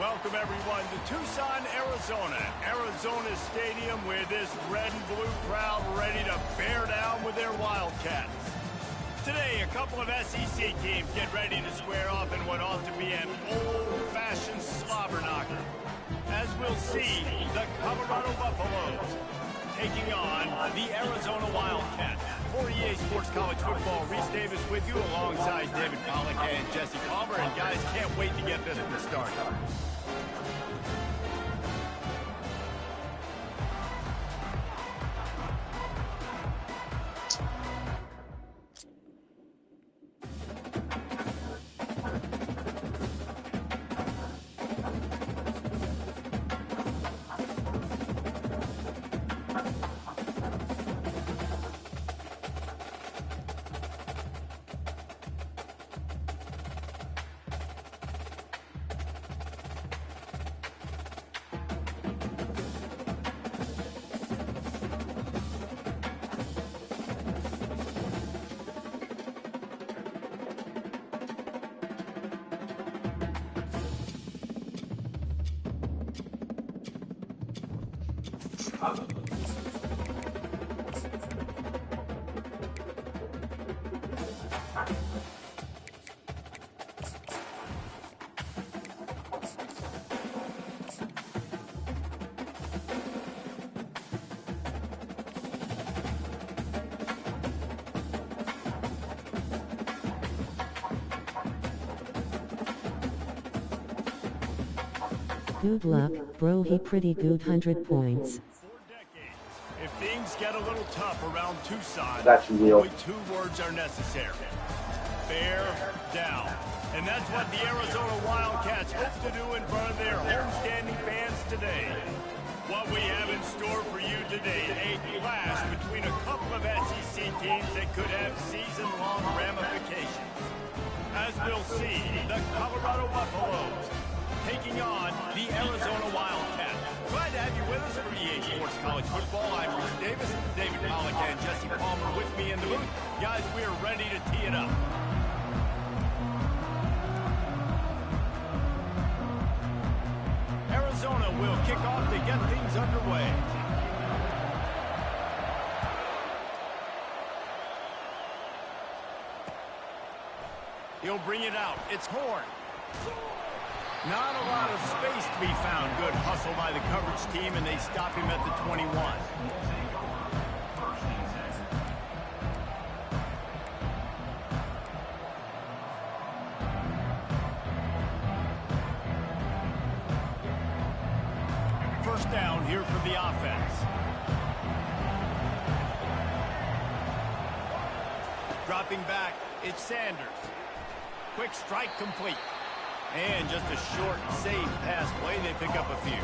Welcome, everyone, to Tucson, Arizona. Arizona's stadium where this red and blue crowd ready to bear down with their Wildcats. Today, a couple of SEC teams get ready to square off in what ought to be an old-fashioned slobber knocker. As we'll see, the Colorado Buffaloes taking on the Arizona Wildcats. For EA Sports College Football, Reese Davis with you alongside David Pollack and Jesse Palmer. And guys, can't wait to get this one started. Good luck, bro. He pretty good 100 points. If things get a little tough around Tucson, Neil. only 2 words are necessary. Bear down. And that's what the Arizona Wildcats hope to do in front of their homestanding fans today. What we have in store for you today, a clash between a couple of SEC teams that could have season-long ramifications. As we'll see, the Colorado Buffaloes taking on the Arizona Wildcats. Glad to have you with us for EA Sports College Football. I'm Reese Davis, David Pollack, and Jesse Palmer with me in the booth. Guys, we are ready to tee it up. Arizona will kick off to get things underway. He'll bring it out. It's Horn. Not a lot of space to be found. Good hustle by the coverage team, and they stop him at the 21. First down here for the offense. Dropping back, it's Sanders. Quick strike complete. And just a short, safe pass play, they pick up a few.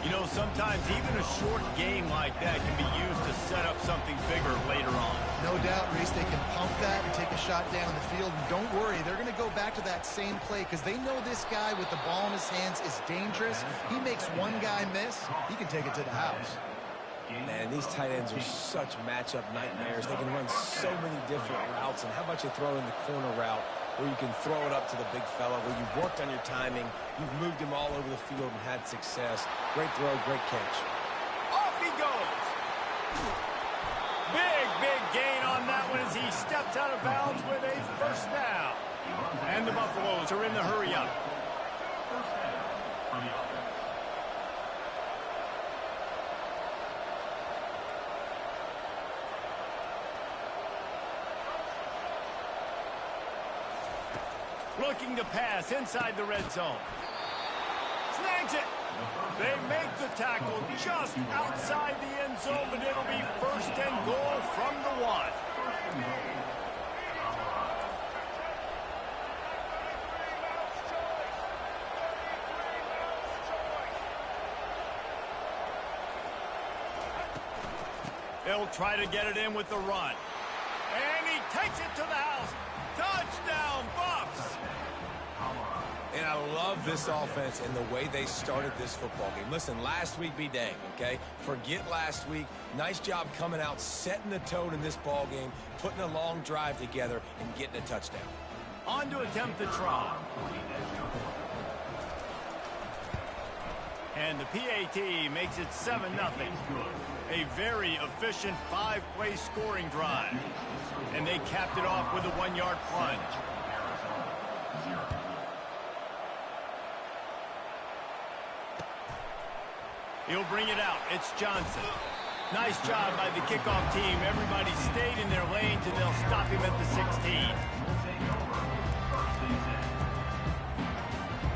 You know, sometimes even a short game like that can be used to set up something bigger later on. No doubt, Reese, they can pump that and take a shot down the field. And don't worry, they're going to go back to that same play because they know this guy with the ball in his hands is dangerous. He makes one guy miss, he can take it to the house. Man, these tight ends are such matchup nightmares. They can run so many different routes. And how about you throw in the corner route where you can throw it up to the big fella, where you've worked on your timing, you've moved him all over the field and had success. Great throw, great catch. Off he goes. Big gain on that one as he steps out of bounds with a first down. And the Buffaloes are in the hurry up. Looking to pass inside the red zone. Snags it. They make the tackle just outside the end zone, but it'll be first and goal from the 1. They'll try to get it in with the run. And he takes it to the house. Touchdown, Buffs! And I love this offense and the way they started this football game. Listen, last week be dang, okay? Forget last week. Nice job coming out, setting the tone in this ball game, putting a long drive together, and getting a touchdown. On to attempt the try. And the PAT makes it 7-0. A very efficient 5-play scoring drive. And they capped it off with a 1-yard plunge. He'll bring it out. It's Johnson. Nice job by the kickoff team. Everybody stayed in their lanes, and they'll stop him at the 16.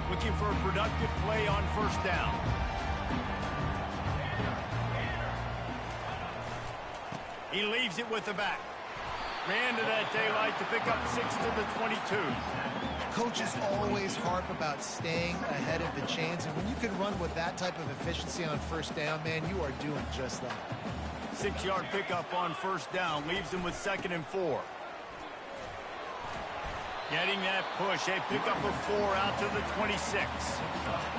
Looking for a productive play on first down. He leaves it with the back. Ran to that daylight to pick up 6 to the 22. Coaches always harp about staying ahead of the chains, and when you can run with that type of efficiency on first down, man, you are doing just that. 6-yard pickup on first down leaves him with 2nd and 4. Getting that push, a pickup of 4 out to the 26.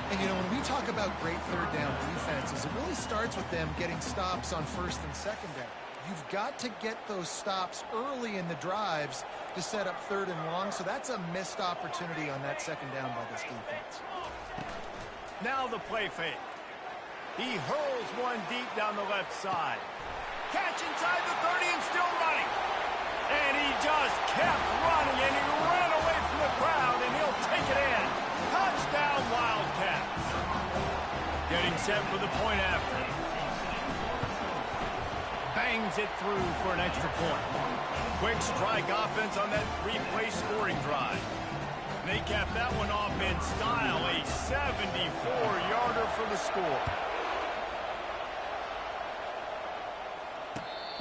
And, you know, when we talk about great third down defenses, it really starts with them getting stops on first and second down. You've got to get those stops early in the drives to set up 3rd and long, so that's a missed opportunity on that second down by this defense. Now the play fake. He hurls one deep down the left side. Catch inside the 30 and still running. And he just kept running, and he ran away from the crowd, and he'll take it in. Touchdown, Wildcats. Getting set for the point after. Bangs it through for an extra point. Quick strike offense on that 3-play scoring drive. They capped that one off in style, a 74-yarder for the score.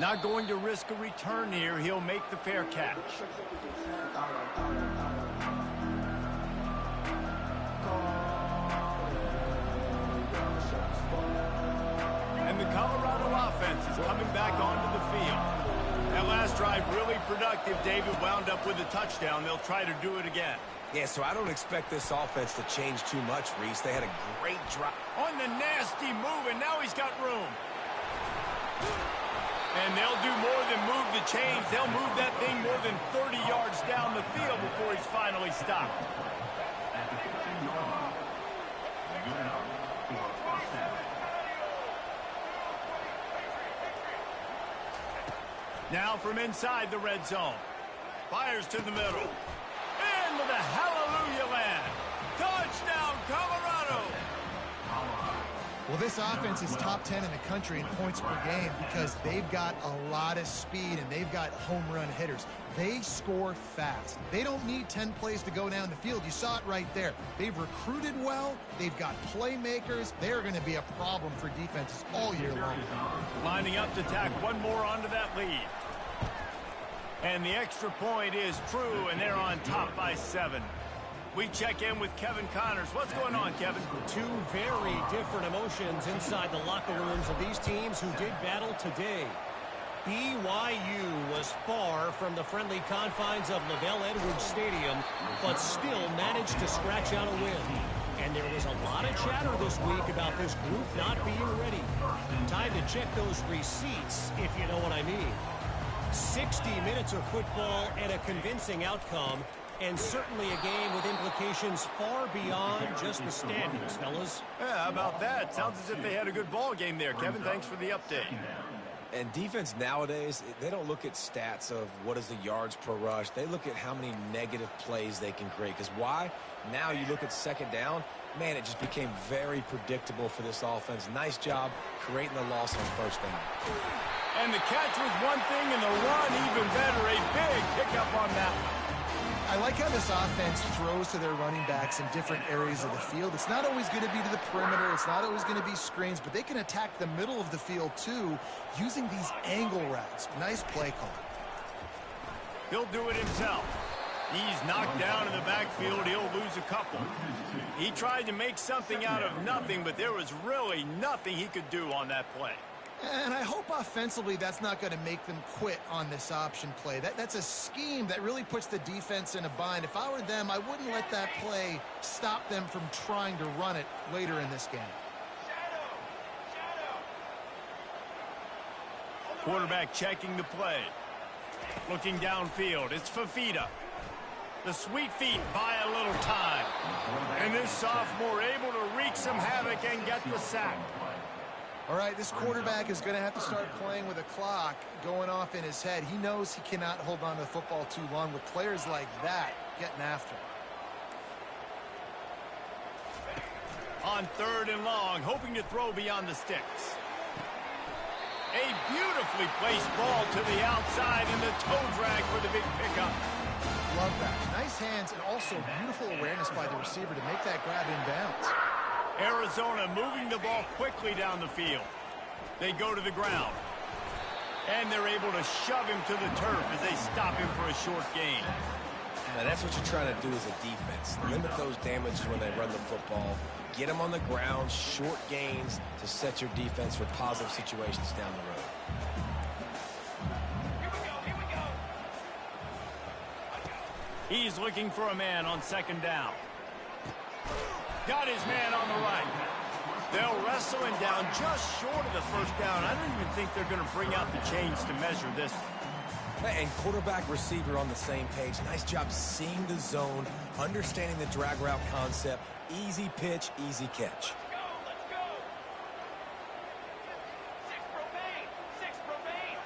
Not going to risk a return here. He'll make the fair catch. And the Colorado offense is coming back onto the field. That last drive really productive. David wound up with a touchdown. They'll try to do it again. Yeah, so I don't expect this offense to change too much, Reese. They had a great drive. On the nasty move, and now he's got room. And they'll do more than move the chains. They'll move that thing more than 30 yards down the field before he's finally stopped. Now from inside the red zone. Fires to the middle. Into the hallelujah land. Touchdown, Colorado! Well, this offense is top 10 in the country in points per game because they've got a lot of speed and they've got home run hitters. They score fast. They don't need 10 plays to go down the field. You saw it right there. They've recruited well. They've got playmakers. They're going to be a problem for defenses all year long. Lining up to tack one more onto that lead. And the extra point is true, and they're on top by 7. We check in with Kevin Connors. What's going on, Kevin? Two very different emotions inside the locker rooms of these teams who did battle today. BYU was far from the friendly confines of LaVell Edwards Stadium, but still managed to scratch out a win. And there was a lot of chatter this week about this group not being ready. Time to check those receipts, if you know what I mean. 60 minutes of football and a convincing outcome, and certainly a game with implications far beyond just the standings, fellas. Yeah, how about that? Sounds as if they had a good ball game there, Kevin. Thanks for the update. And defense nowadays, they don't look at stats of what is the yards per rush. They look at how many negative plays they can create. Because why? Now you look at second down, man, it just became very predictable for this offense. Nice job creating the loss on first down. And the catch was one thing, and the run even better. A big pickup on that one. I like how this offense throws to their running backs in different areas of the field. It's not always going to be to the perimeter. It's not always going to be screens, but they can attack the middle of the field, too, using these angle routes. Nice play call. He'll do it himself. He's knocked down in the backfield. He'll lose a couple. He tried to make something out of nothing, but there was really nothing he could do on that play. And I hope offensively that's not going to make them quit on this option play. That's a scheme that really puts the defense in a bind. If I were them, I wouldn't let that play stop them from trying to run it later in this game. Quarterback checking the play. Looking downfield. It's Fafita. The sweet feet buy a little time. And this sophomore able to wreak some havoc and get the sack. All right, this quarterback is going to have to start playing with a clock going off in his head. He knows he cannot hold on to the football too long with players like that getting after him. On 3rd and long, hoping to throw beyond the sticks. A beautifully placed ball to the outside and the toe drag for the big pickup. Love that. Nice hands and also beautiful awareness by the receiver to make that grab inbounds. Arizona moving the ball quickly down the field. They go to the ground. And they're able to shove him to the turf as they stop him for a short gain. Now that's what you're trying to do as a defense. Limit those damages when they run the football. Get them on the ground, short gains to set your defense for positive situations down the road. Here we go. He's looking for a man on 2nd down. Got his man on the right. They'll wrestle him down just short of the 1st down. I don't even think they're going to bring out the chains to measure this. And quarterback receiver on the same page. Nice job seeing the zone, understanding the drag route concept. Easy pitch, easy catch. Let's go. 6 remain.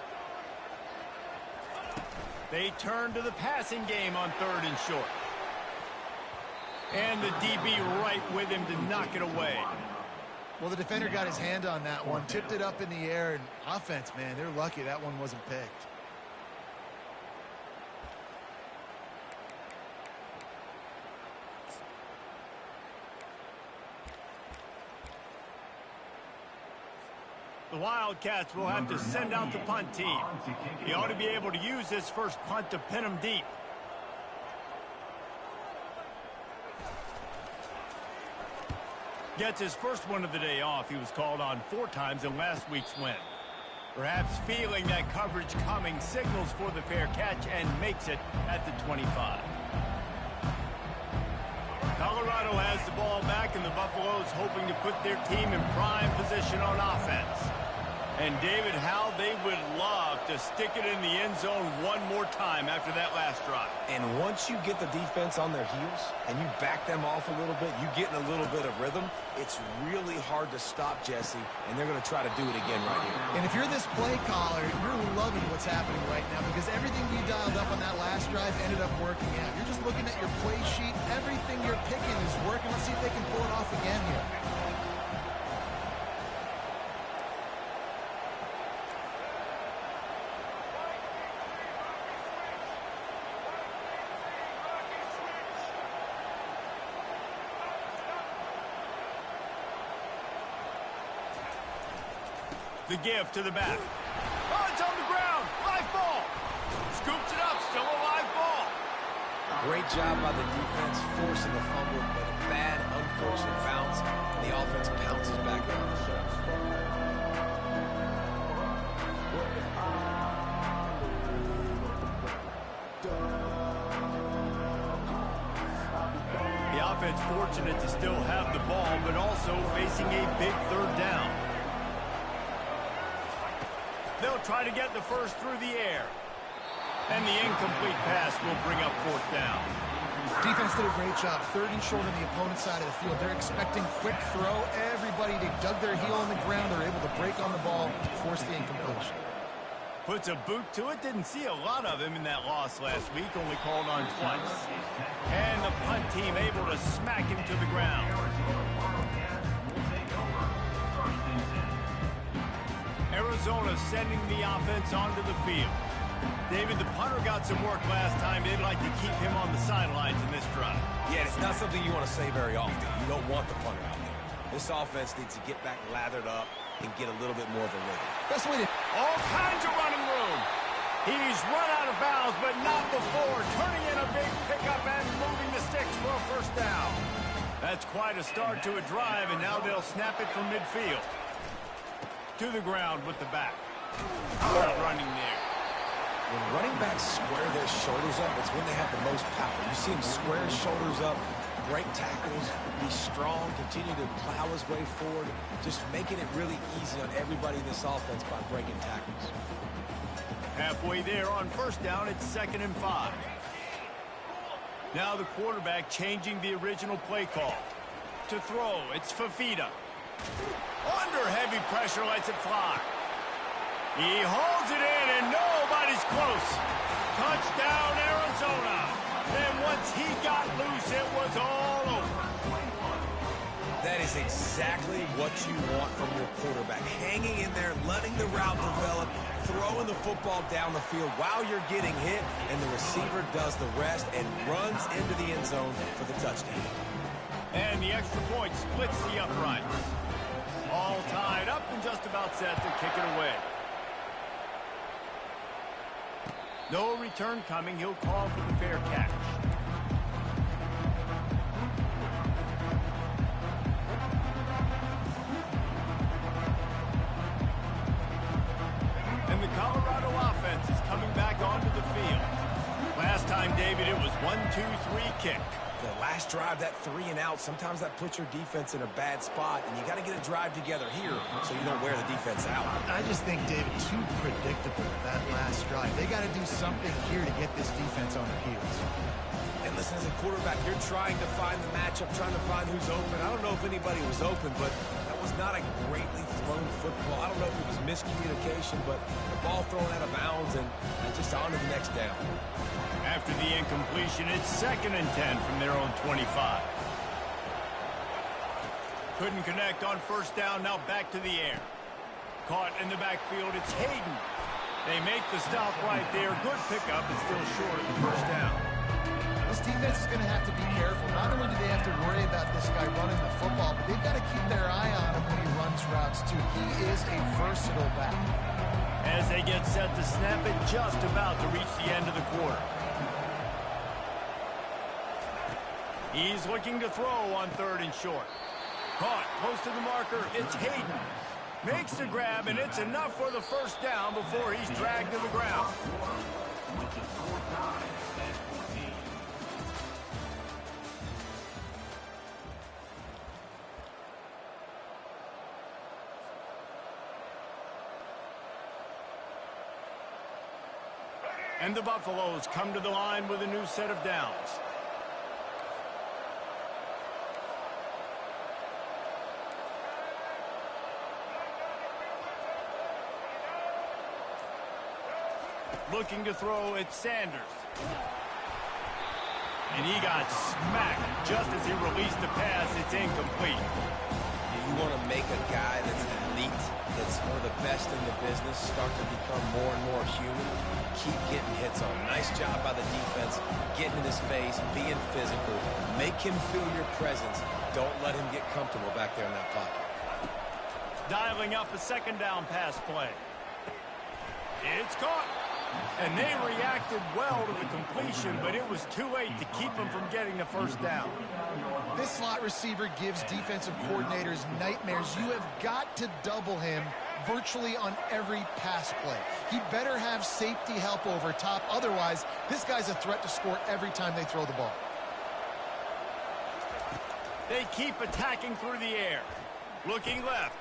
They turn to the passing game on 3rd and short. And the DB right with him to knock it away. Well, the defender got his hand on that one, tipped it up in the air, and offense, man, they're lucky that one wasn't picked. The Wildcats will have to send out the punt team. He ought to be able to use this first punt to pin him deep. Gets his first one of the day off. He was called on 4 times in last week's win. Perhaps feeling that coverage coming, signals for the fair catch and makes it at the 25. Colorado has the ball back, and the Buffaloes hoping to put their team in prime position on offense. And David, how they would love to stick it in the end zone one more time after that last drive. And once you get the defense on their heels and you back them off a little bit, you get in a little bit of rhythm, it's really hard to stop, Jesse, and they're going to try to do it again right here. And if you're this play caller, you're loving what's happening right now because everything we dialed up on that last drive ended up working out. You're just looking at your play sheet. Everything you're picking is working. Let's see if they can pull it off again here. The give to the back. Oh, it's on the ground. Live ball. Scoops it up. Still a live ball. Great job by the defense forcing the fumble, but a bad, unfortunate bounce, and the offense pounces back on it. The offense fortunate to still have the ball, but also facing a big 3rd down. They'll try to get the first through the air. And the incomplete pass will bring up 4th down. Defense did a great job. 3rd and short on the opponent's side of the field. They're expecting quick throw. Everybody, they dug their heel on the ground. They're able to break on the ball, force the incompletion. Puts a boot to it. Didn't see a lot of him in that loss last week. Only called on twice. And the punt team able to smack him to the ground. Arizona sending the offense onto the field. David, the punter got some work last time. They'd like to keep him on the sidelines in this drive. Yeah, it's not something you want to say very often. You don't want the punter out there. This offense needs to get back lathered up and get a little bit more of a rhythm. Best way to... All kinds of running room. He's run out of bounds, but not before. Turning in a big pickup and moving the sticks for a 1st down. That's quite a start to a drive, and now they'll snap it from midfield. To the ground with the back. Not running there. When running backs square their shoulders up, it's when they have the most power. You see him square his shoulders up, break tackles, be strong, continue to plow his way forward, just making it really easy on everybody in this offense by breaking tackles. Halfway there on 1st down, it's 2nd and 5. Now the quarterback changing the original play call. To throw, it's Fafita. Under heavy pressure, lets it fly. He holds it in, and nobody's close. Touchdown, Arizona. And once he got loose, it was all over. That is exactly what you want from your quarterback. Hanging in there, letting the route develop, throwing the football down the field while you're getting hit, and the receiver does the rest and runs into the end zone for the touchdown. And the extra point splits the uprights. All tied up and just about set to kick it away. No return coming. He'll call for the fair catch. And the Colorado offense is coming back onto the field. Last time, David, it was 1-2-3 kick. The last drive, that 3 and out, sometimes that puts your defense in a bad spot, and you got to get a drive together here so you don't wear the defense out. I just think, David, too predictable that last drive. They got to do something here to get this defense on their heels. And listen, as a quarterback, you're trying to find the matchup, trying to find who's open. I don't know if anybody was open, but that was not a greatly thrown football. I don't know if it was miscommunication, but the ball thrown out of bounds and just on to the next down. After the incompletion, it's 2nd and 10 from their own 25. Couldn't connect on first down, now back to the air. Caught in the backfield, it's Hayden. They make the stop right there. Good pickup, but still short of the first down. This defense is going to have to be careful. Not only do they have to worry about this guy running the football, but they've got to keep their eye on him when he runs routes, too. He is a versatile back. As they get set to snap it, just about to reach the end of the quarter. He's looking to throw on 3rd and short. Caught close to the marker. It's Hayden. Makes the grab, and it's enough for the first down before he's dragged to the ground. And the Buffaloes come to the line with a new set of downs. Looking to throw, it's Sanders. And he got smacked just as he released the pass. It's incomplete. You want to make a guy that's elite, that's one of the best in the business, start to become more and more human. Keep getting hits on. Nice job by the defense, getting in his face, being physical. Make him feel your presence. Don't let him get comfortable back there in that pocket. Dialing up a 2nd down pass play. It's caught. And they reacted well to the completion, but it was too late to keep them from getting the first down. This slot receiver gives defensive coordinators nightmares. You have got to double him virtually on every pass play. He better have safety help over top. Otherwise, this guy's a threat to score every time they throw the ball. They keep attacking through the air. Looking left.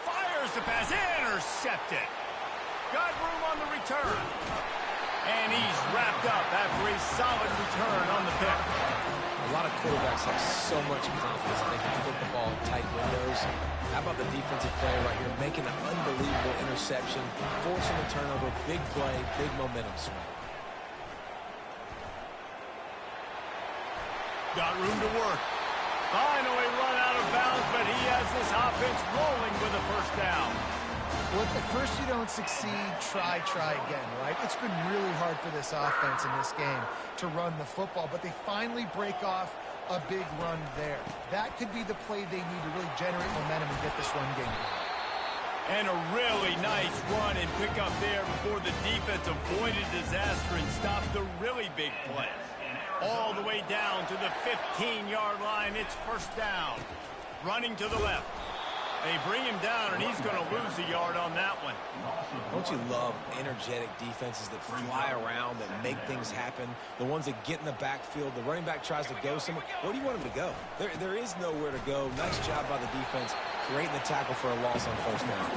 Fires the pass. Intercepted. Got room on the return. And he's wrapped up after a solid return on the pick. A lot of quarterbacks have so much confidence that they can flip the ball in tight windows. How about the defensive player right here making an unbelievable interception, forcing a turnover, big play, big momentum swing. Got room to work. Finally run out of bounds, but he has this offense rolling with a first down. Well, if at first you don't succeed, try again, right? It's been really hard for this offense in this game to run the football, but they finally break off a big run there. That could be the play they need to really generate momentum and get this run game going. And a really nice run and pick up there before the defense avoided disaster and stopped the really big play. All the way down to the 15-yard line. It's first down. Running to the left. They bring him down, and he's going to lose a yard on that one. Don't you love energetic defenses that fly around, that make things happen? The ones that get in the backfield. The running back tries to go somewhere. Where do you want him to go? There is nowhere to go. Nice job by the defense, creating the tackle for a loss on first down.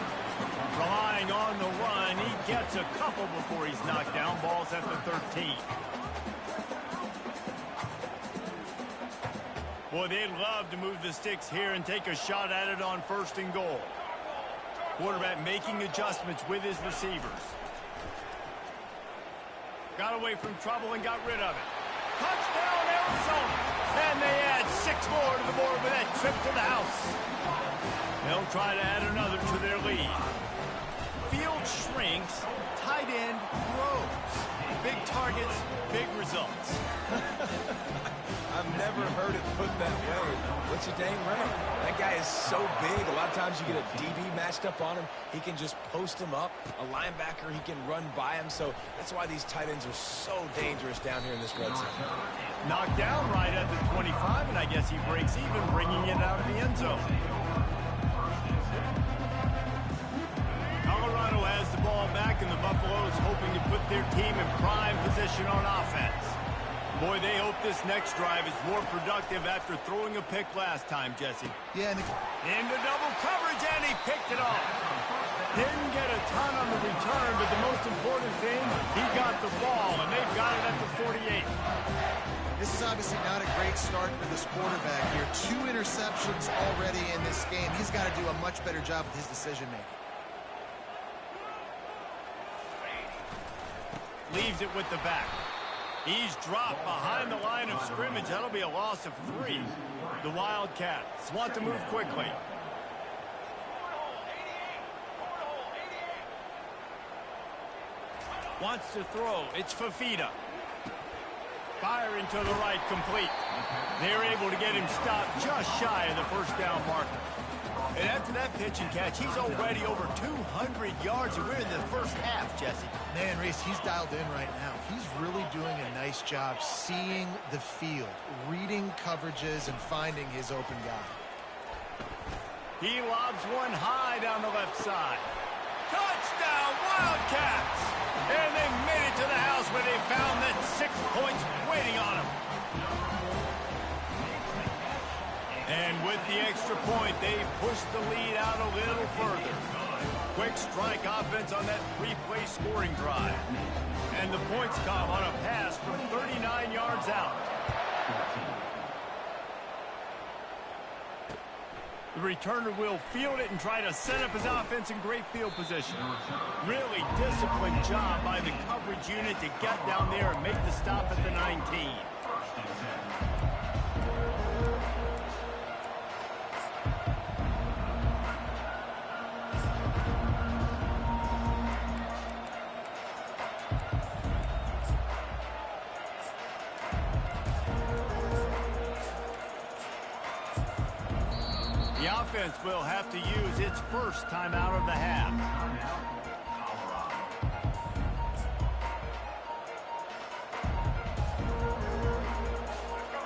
Relying on the run. He gets a couple before he's knocked down. Ball's at the 13. Boy, they'd love to move the sticks here and take a shot at it on 1st and goal. Quarterback making adjustments with his receivers. Got away from trouble and got rid of it. Touchdown, Arizona! And they add 6 more to the board with that trip to the house. They'll try to add another to their lead. Field shrinks, tight end grows. Big targets, big results. I've never heard it put that way, but you're dang right. That guy is so big. A lot of times you get a DB matched up on him. He can just post him up. A linebacker, he can run by him. So that's why these tight ends are so dangerous down here in this red zone. Knocked down right at the 25, and I guess he breaks even, bringing it out of the end zone. Colorado has the ball back, and the Buffaloes hoping to put their team in prime position on offense. Boy, they hope this next drive is more productive after throwing a pick last time, Jesse. Yeah, into double coverage, and he picked it off. Didn't get a ton on the return, but the most important thing, he got the ball, and they've got it at the 48. this is obviously not a great start for this quarterback here. 2 interceptions already in this game. He's got to do a much better job with his decision-making. Leaves it with the back. He's dropped behind the line of scrimmage. That'll be a loss of 3. The Wildcats want to move quickly. Wants to throw. It's Fafita. Fire into the right, complete. They're able to get him stopped just shy of the first down marker. And after that pitch and catch, he's already over 200 yards, and we're in the first half, Jesse. Man, Reese, he's dialed in right now. He's really doing a nice job seeing the field, reading coverages, and finding his open guy. He lobs one high down the left side. Touchdown, Wildcats! And they made it to the house where they found that 6 points waiting on them. And with the extra point, they pushed the lead out a little further. Quick strike offense on that 3-play scoring drive. And the points come on a pass from 39 yards out. The returner will field it and try to set up his offense in great field position. Really disciplined job by the coverage unit to get down there and make the stop at the 19. The offense will have to use its first timeout of the half.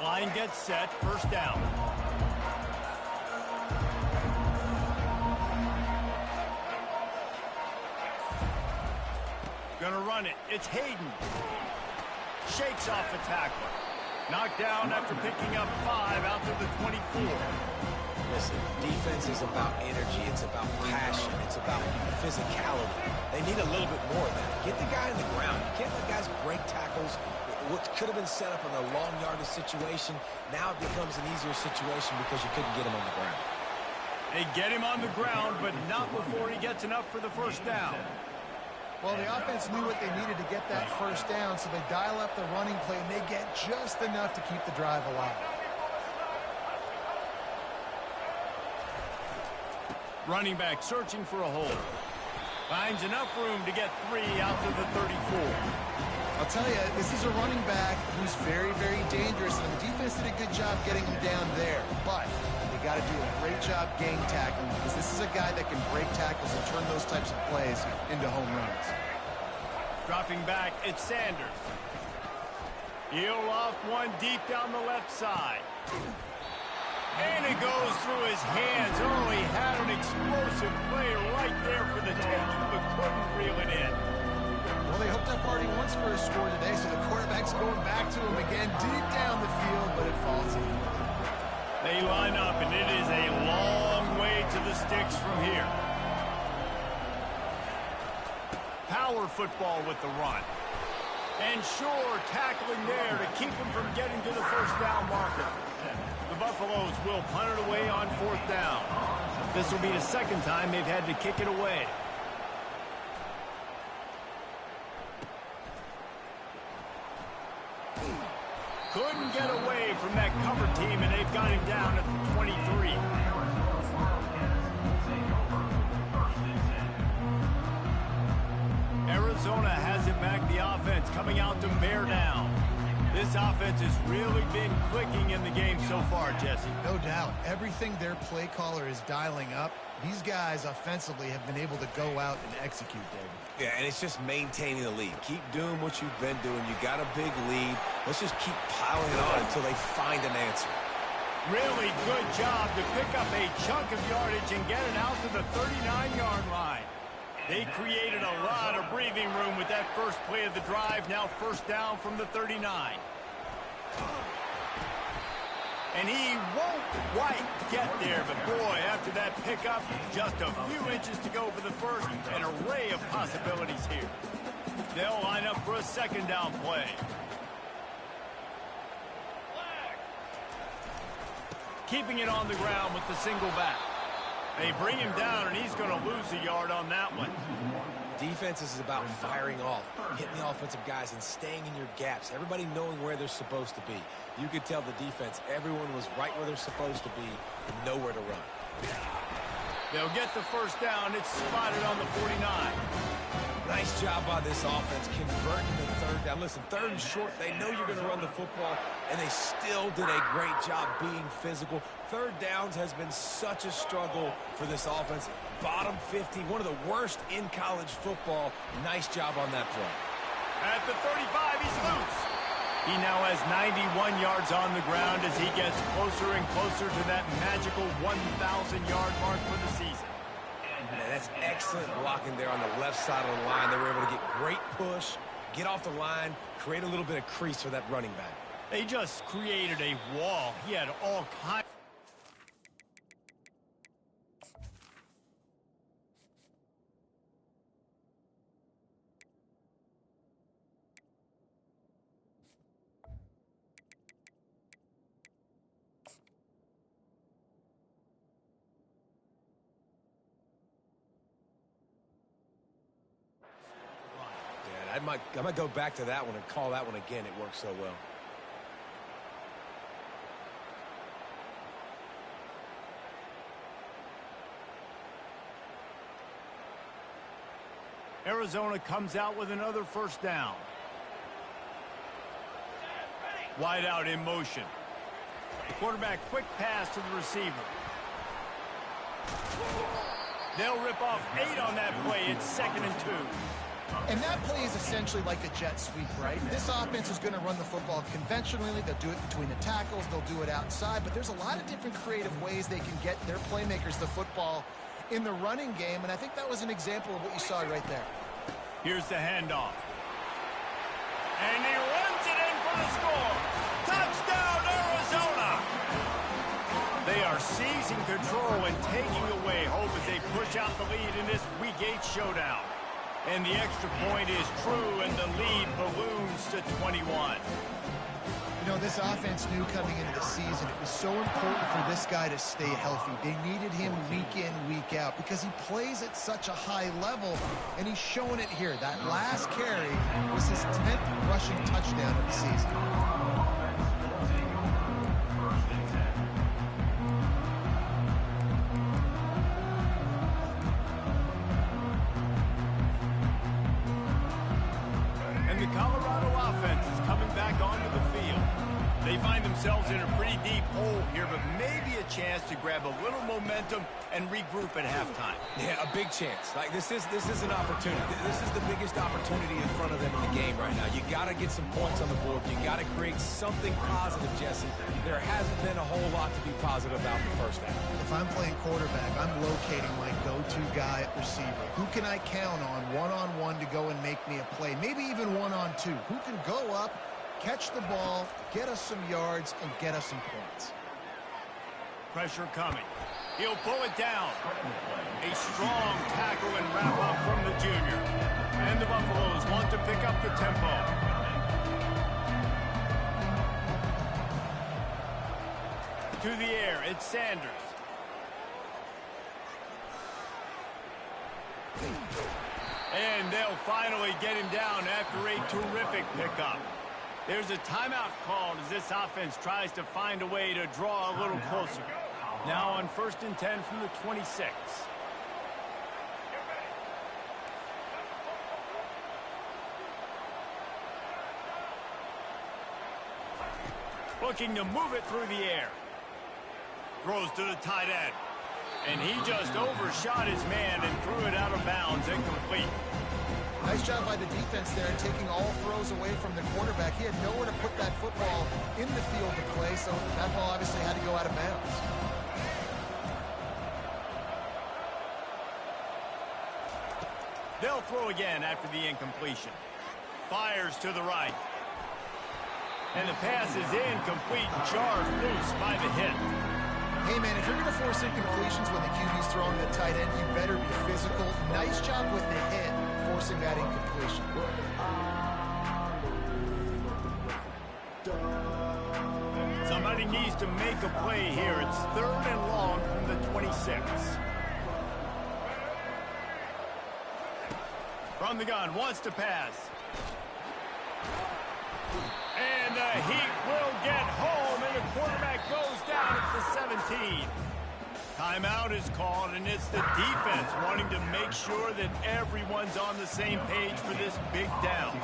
Line gets set, first down. Gonna run it. It's Hayden. Shakes off the tackler. Knocked down after picking up 5 out to the 24. Listen, defense is about energy. It's about passion. It's about physicality. They need a little bit more of that. Get the guy in the ground. You can't let guys break tackles. What could have been set up in a long yardage situation, now it becomes an easier situation because you couldn't get him on the ground. They get him on the ground, but not before he gets enough for the first down. Well, the offense knew what they needed to get that first down, so they dial up the running play, and they get just enough to keep the drive alive. Running back searching for a hole. Finds enough room to get 3 out to the 34. I'll tell you, this is a running back who's very, very dangerous, and the defense did a good job getting him down there. But they got to do a great job gang tackling, because this is a guy that can break tackles and turn those types of plays into home runs. Dropping back, it's Sanders. He'll loft one deep down the left side. And it goes through his hands. Oh, he had an explosive play right there for the taking, but couldn't reel it in. Well, they hoped up already once for a score today, so the quarterback's going back to him again, deep down the field, but it falls in. They line up, and it is a long way to the sticks from here. Power football with the run. And sure, tackling there to keep him from getting to the first down marker. The Buffaloes will punt it away on 4th down. This will be the second time they've had to kick it away. Couldn't get away from that cover team, and they've got him down at the 23. Arizona has it back, the offense coming out to bear down. This offense has really been clicking in the game so far, Jesse. No doubt. Everything their play caller is dialing up, these guys offensively have been able to go out and execute, David. Yeah, and it's just maintaining the lead. Keep doing what you've been doing. You got a big lead. Let's just keep piling it on until they find an answer. Really good job to pick up a chunk of yardage and get it out to the 39-yard line. They created a lot of breathing room with that first play of the drive. Now 1st down from the 39. And he won't quite get there, but boy, after that pickup, just a few inches to go for the first. An array of possibilities here. They'll line up for a 2nd down play. Keeping it on the ground with the single back. They bring him down, and he's going to lose a yard on that one. Defense is about firing off, hitting the offensive guys, and staying in your gaps. Everybody knowing where they're supposed to be. You could tell the defense, everyone was right where they're supposed to be and nowhere to run. They'll get the 1st down. It's spotted on the 49. Nice job by this offense converting the 3rd down. Listen, 3rd and short, they know you're going to run the football, and they still did a great job being physical. 3rd downs has been such a struggle for this offense. Bottom 50, one of the worst in college football. Nice job on that play. At the 35, he's loose. He now has 91 yards on the ground as he gets closer and closer to that magical 1,000-yard mark for the season. Man, that's excellent blocking there on the left side of the line. They were able to get great push, get off the line, create a little bit of crease for that running back. They just created a wall. He had all kinds. I might go back to that one and call that one again. It worked so well. Arizona comes out with another 1st down. Wide out in motion. The quarterback, quick pass to the receiver. They'll rip off 8 on that play. It's 2nd and 2. And that play is essentially like a jet sweep, right? This offense is going to run the football conventionally. They'll do it between the tackles. They'll do it outside. But there's a lot of different creative ways they can get their playmakers the football in the running game. And I think that was an example of what you saw right there. Here's the handoff. And he runs it in for the score. Touchdown, Arizona! They are seizing control and taking away hope as they push out the lead in this Week 8 showdown. And the extra point is true, and the lead balloons to 21. You know, this offense knew coming into the season it was so important for this guy to stay healthy. They needed him week in, week out because he plays at such a high level, and he's showing it here. That last carry was his 10th rushing touchdown of the season. And the Colorado offense is coming back onto the field. They find themselves in a pretty deep hole here, but maybe a chance to grab a little momentum and regroup at halftime. Yeah, a big chance. Like this is an opportunity. This is the biggest opportunity in front of them in the game right now. You got to get some points on the board. You got to create something positive, Jesse. There hasn't been a whole lot to be positive about in the first half. If I'm playing quarterback, I'm locating my go-to guy at receiver. Who can I count on one-on-one to go and make me a play? Maybe even one-on-two. Who can go up, catch the ball, get us some yards, and get us some points? Pressure coming. He'll pull it down. A strong tackle and wrap up from the junior. And the Buffaloes want to pick up the tempo. to the air. It's Sanders. And they'll finally get him down after a terrific pickup. There's a timeout called as this offense tries to find a way to draw a little closer. Now on 1st and 10 from the 26. Looking to move it through the air. Throws to the tight end. And he just overshot his man and threw it out of bounds, incomplete. Nice job by the defense there, taking all throws away from the quarterback. He had nowhere to put that football in the field to play, so that ball obviously had to go out of bounds. They'll throw again after the incompletion. Fires to the right. And the pass is incomplete, jarred loose by the hit. Hey, man, if you're going to force incompletions when the QB's throwing the tight end, you better be physical. Nice job with the hit, forcing that incompletion. Somebody needs to make a play here. It's 3rd and long from the 26. From the gun, wants to pass. And the Heat will get home, and the quarterback goes down at the 17. Timeout is called, and it's the defense wanting to make sure that everyone's on the same page for this big down.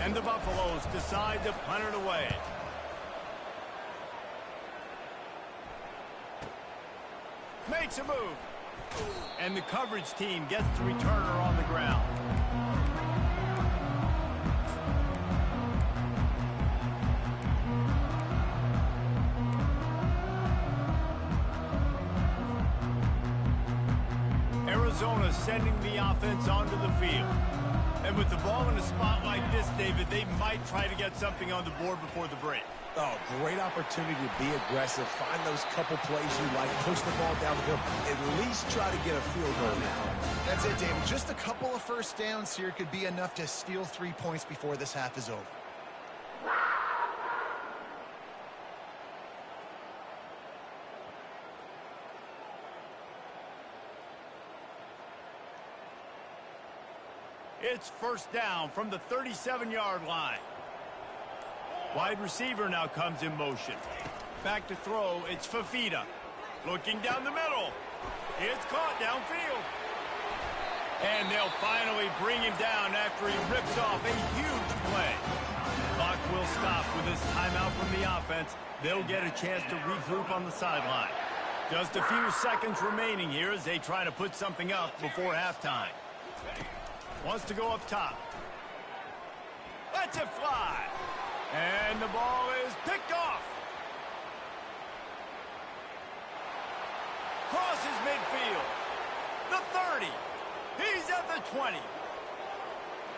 And the Buffaloes decide to punt it away. Makes a move. And the coverage team gets the returner on the ground. Arizona sending the offense onto the field. And with the ball in a spot like this, David, they might try to get something on the board before the break. Oh, great opportunity to be aggressive. Find those couple plays you like. Push the ball down the field. At least try to get a field goal now. That's it, David. Just a couple of first downs here could be enough to steal 3 points before this half is over. It's 1st down from the 37-yard line. Wide receiver now comes in motion. Back to throw, it's Fafita. Looking down the middle. It's caught downfield. And they'll finally bring him down after he rips off a huge play. Clock will stop with this timeout from the offense. They'll get a chance to regroup on the sideline. Just a few seconds remaining here as they try to put something up before halftime. Wants to go up top. Lets it fly. And the ball is picked off. Crosses midfield. The 30. He's at the 20.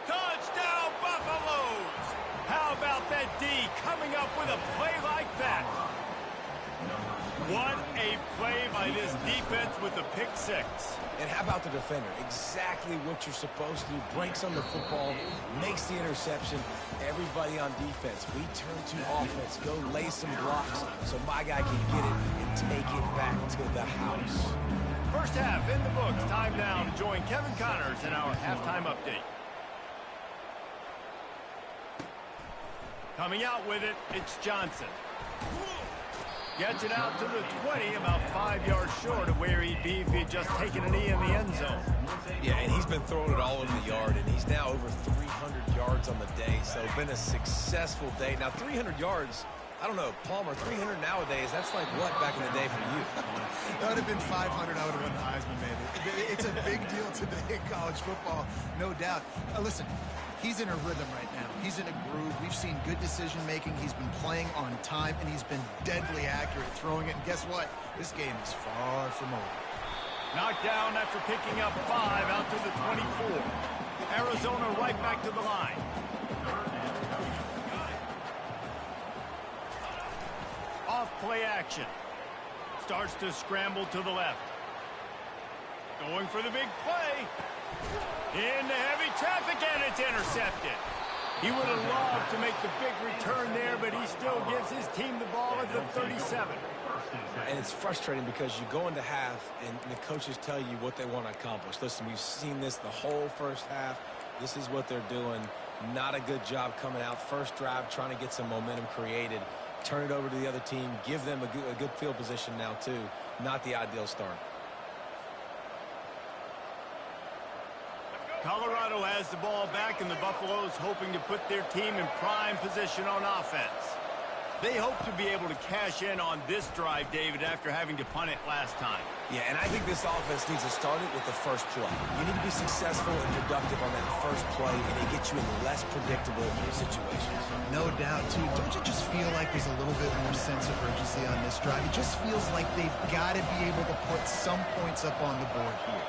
Touchdown, Buffaloes. How about that D coming up with a play like that? What a play by this defense with the pick 6. And how about the defender? Exactly what you're supposed to do. Breaks on the football, makes the interception. Everybody on defense, we turn to offense. Go lay some blocks so my guy can get it and take it back to the house. First half in the books. Time now to join Kevin Connors in our halftime update. Coming out with it, it's Johnson. Gets it out to the 20, about 5 yards short of where he'd be if he had just taken a knee in the end zone. Yeah, and he's been throwing it all over the yard, and he's now over 300 yards on the day, so been a successful day. Now, 300 yards, I don't know, Palmer, 300 nowadays, that's like what back in the day for you? That would have been 500. I would have won the Heisman, baby. It's a big deal today in college football, no doubt. Listen, he's in a rhythm right now. He's in a groove. We've seen good decision-making. He's been playing on time, and he's been deadly accurate throwing it. And guess what? This game is far from over. Knocked down after picking up 5 out to the 24. Arizona right back to the line. Off play action. Starts to scramble to the left. Going for the big play. Into heavy traffic, and it's intercepted. He would have loved to make the big return there, but he still gives his team the ball at the 37. And it's frustrating because you go into half and the coaches tell you what they want to accomplish. Listen, we've seen this the whole first half. This is what they're doing. Not a good job coming out. First drive, trying to get some momentum created. Turn it over to the other team. Give them a good field position now, too. Not the ideal start. Colorado has the ball back, and the Buffaloes hoping to put their team in prime position on offense. They hope to be able to cash in on this drive, David, after having to punt it last time. Yeah, and I think this offense needs to start it with the first play. You need to be successful and productive on that first play, and it gets you in less predictable situations. No doubt, too. Don't you just feel like there's a little bit more sense of urgency on this drive? It just feels like they've got to be able to put some points up on the board here.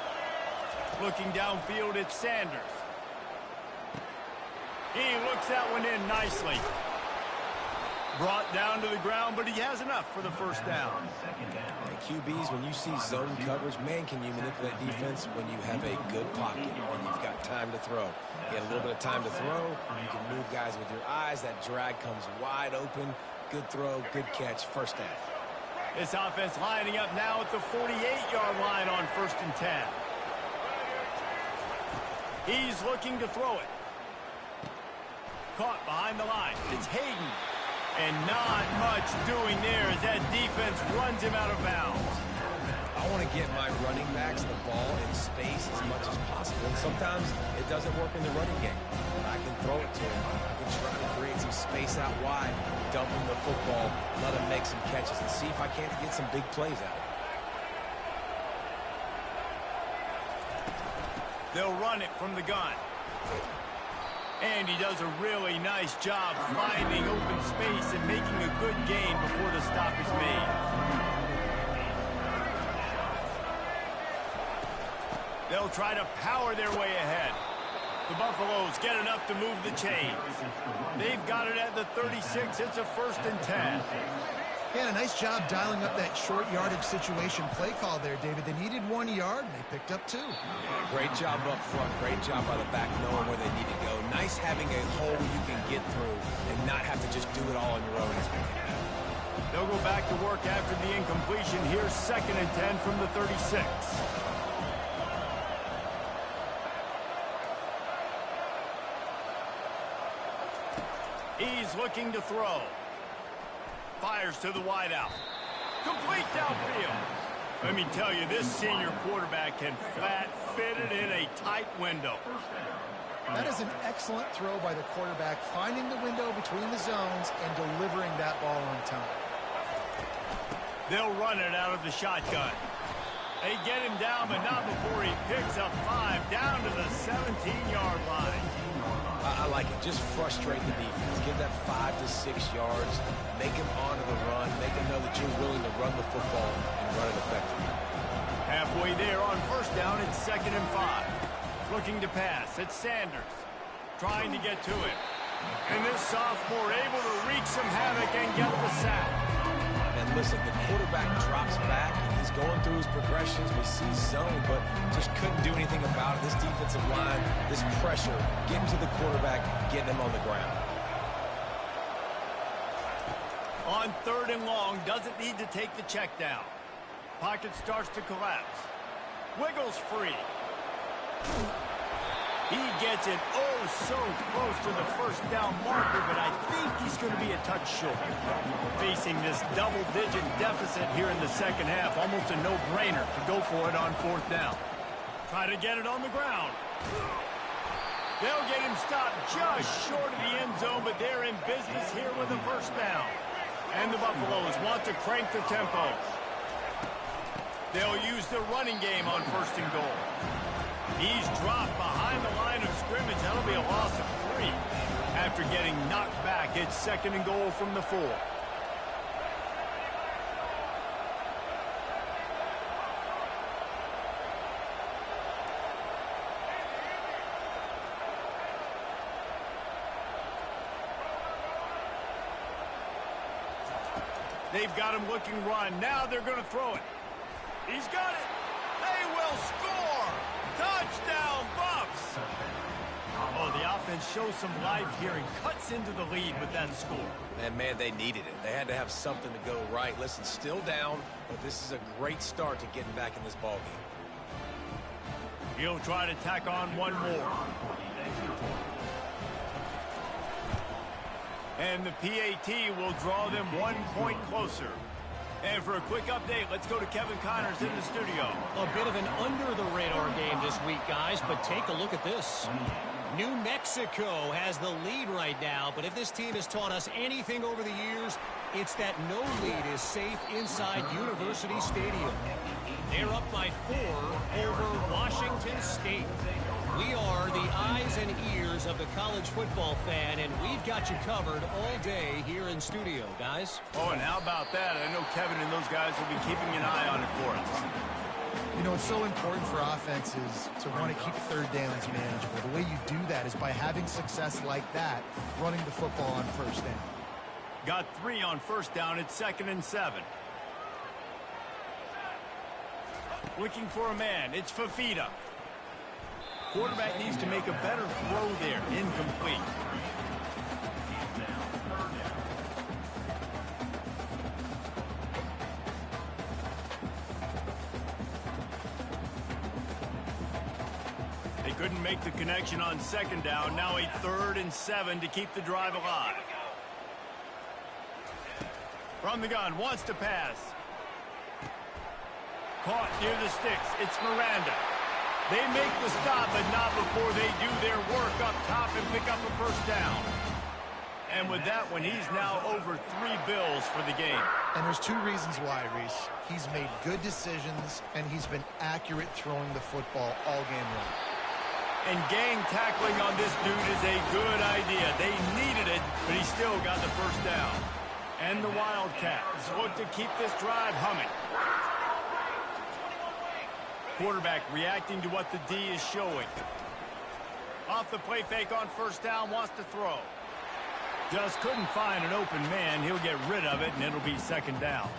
Looking downfield, it's Sanders. He looks that one in nicely. Brought down to the ground, but he has enough for the first down. And QBs, when you see zone coverage, man, can you manipulate defense when you have a good pocket and you've got time to throw. You get a little bit of time to throw. You can move guys with your eyes. That drag comes wide open. Good throw, good catch, first down. This offense lining up now at the 48-yard line on 1st and 10. He's looking to throw it. Caught behind the line. It's Hayden. And not much doing there as that defense runs him out of bounds. I want to get my running backs the ball in space as much as possible. And sometimes it doesn't work in the running game. But I can throw it to him. I can try to create some space out wide, dump him the football, let him make some catches, and see if I can't get some big plays out of it. They'll run it from the gun. And he does a really nice job finding open space and making a good gain before the stop is made. They'll try to power their way ahead. The Buffaloes get enough to move the chains. They've got it at the 36. It's a 1st and 10. Yeah, a nice job dialing up that short yardage situation play call there, David. They needed 1 yard, and they picked up 2. Yeah, great job up front. Great job by the back knowing where they need to go. Nice having a hole you can get through and not have to just do it all on your own. They'll go back to work after the incompletion. Here's 2nd and 10 from the 36. He's looking to throw. Fires to the wideout. Complete downfield. Let me tell you, this senior quarterback can flat fit it in a tight window. That is an excellent throw by the quarterback, finding the window between the zones and delivering that ball on time. They'll run it out of the shotgun. They get him down, but not before he picks up 5 down to the 17-yard line. I like it. Just frustrate the defense. Give that 5 to 6 yards. Make them honor the run. Make them know that you're willing to run the football and run it effectively. Halfway there on 1st down, it's 2nd and 5. Looking to pass. It's Sanders. Trying to get to it. And this sophomore able to wreak some havoc and get the sack. And listen, the quarterback drops back, and he's going through his progressions. We see zone, but just couldn't do anything about it. This defensive line, this pressure, getting to the quarterback, getting him on the ground. On 3rd and long, doesn't need to take the check down. Pocket starts to collapse. Wiggles free. He gets it so close to the 1st down marker, but I think he's going to be a touch short. Facing this double-digit deficit here in the 2nd half, almost a no-brainer to go for it on 4th down. Try to get it on the ground. They'll get him stopped just short of the end zone, but they're in business here with a 1st down. And the Buffaloes want to crank the tempo. They'll use the running game on 1st and goal. He's dropped behind the line of scrimmage. That'll be a loss of 3. After getting knocked back, it's 2nd and goal from the 4. They've got him looking run. Now they're going to throw it. He's got it. They will score. Touchdown, Buffs. Oh, the offense offense shows some life here and cuts into the lead with that score. And, man, they needed it. They had to have something to go right. Listen, still down, but this is a great start to getting back in this ballgame. He'll try to tack on one more. And the PAT will draw them 1 point closer. And for a quick update, let's go to Kevin Connors in the studio. A bit of an under-the-radar game this week, guys, but take a look at this. New Mexico has the lead right now, but if this team has taught us anything over the years, it's that no lead is safe inside University Stadium. They're up by 4 over Washington State. We are the eyes and ears of the college football fan, and we've got you covered all day here in studio, guys. Oh, and how about that? I know Kevin and those guys will be keeping an eye on it for us. You know, it's so important for offenses to want to keep third downs manageable. The way you do that is by having success like that, running the football on first down. Got 3 on first down. It's 2nd and 7. Looking for a man. It's Fafita. Quarterback needs to make a better throw there. Incomplete. They couldn't make the connection on 2nd down. Now a 3rd and 7 to keep the drive alive. From the gun, wants to pass. Caught near the sticks. It's Miranda. They make the stop, but not before they do their work up top and pick up a first down. And with that one, he's now over 3 bills for the game. And there's 2 reasons why, Reese. He's made good decisions, and he's been accurate throwing the football all game long. And gang tackling on this dude is a good idea. They needed it, but he still got the first down. And the Wildcats look to keep this drive humming. Quarterback reacting to what the D is showing. Off the play fake on first down, wants to throw. Just couldn't find an open man. He'll get rid of it, and it'll be 2nd down.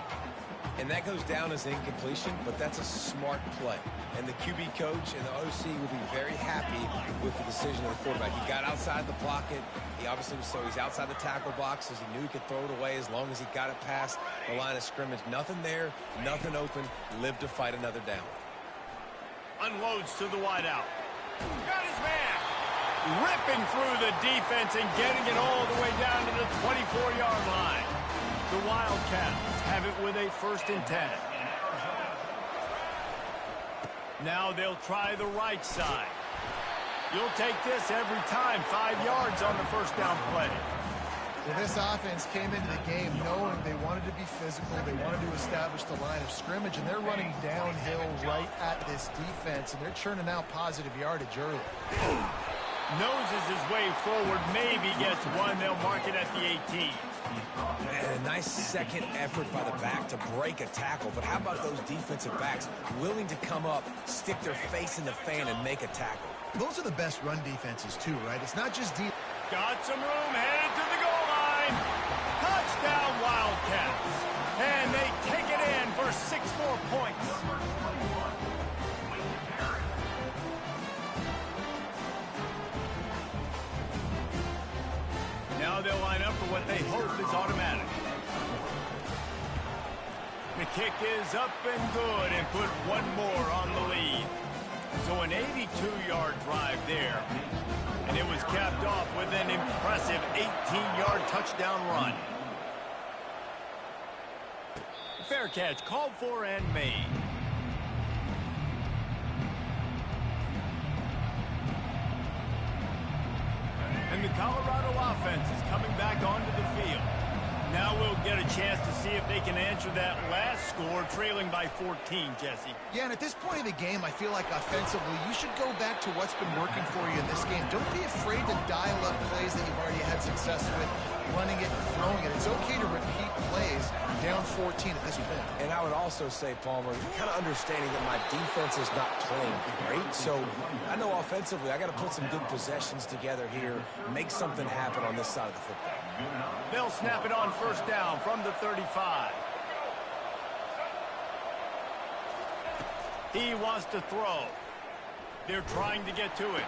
And that goes down as incompletion, but that's a smart play. And the QB coach and the OC will be very happy with the decision of the quarterback. He got outside the pocket. He obviously was, so he's outside the tackle box as he knew he could throw it away as long as he got it past the line of scrimmage. Nothing there, nothing open. Lived to fight another down. Unloads to the wideout. Got his man. Ripping through the defense and getting it all the way down to the 24-yard line. The Wildcats have it with a 1st and 10. Now they'll try the right side. You'll take this every time. 5 yards on the first down play. Well, this offense came into the game knowing they wanted to be physical, they wanted to establish the line of scrimmage, and they're running downhill right at this defense, and they're churning out positive yardage early. Noses his way forward, maybe gets 1. They'll mark it at the 18. And a nice second effort by the back to break a tackle, but how about those defensive backs willing to come up, stick their face in the fan, and make a tackle? Those are the best run defenses, too, right? It's not just deep. Got some room, headed to the goal line. Touchdown, Wildcats. And they take it in for 6 more points. Now they'll line up for what they hope is automatic. The kick is up and good and put 1 more on the lead. So an 82-yard drive there. And it was capped off with an impressive 18-yard touchdown run. Fair catch called for and made. And the Colorado offense is coming back onto the field. Now we'll get a chance to see if they can answer that last score, trailing by 14, Jesse. Yeah, and at this point of the game, I feel like offensively, you should go back to what's been working for you in this game. Don't be afraid to dial up plays that you've already had success with, running it and throwing it. It's okay to repeat plays down 14 at this point. And I would also say, Palmer, kind of understanding that my defense is not playing great. So I know offensively I got to put some good possessions together here, make something happen on this side of the football. They'll snap it on first down from the 35. He wants to throw. They're trying to get to it.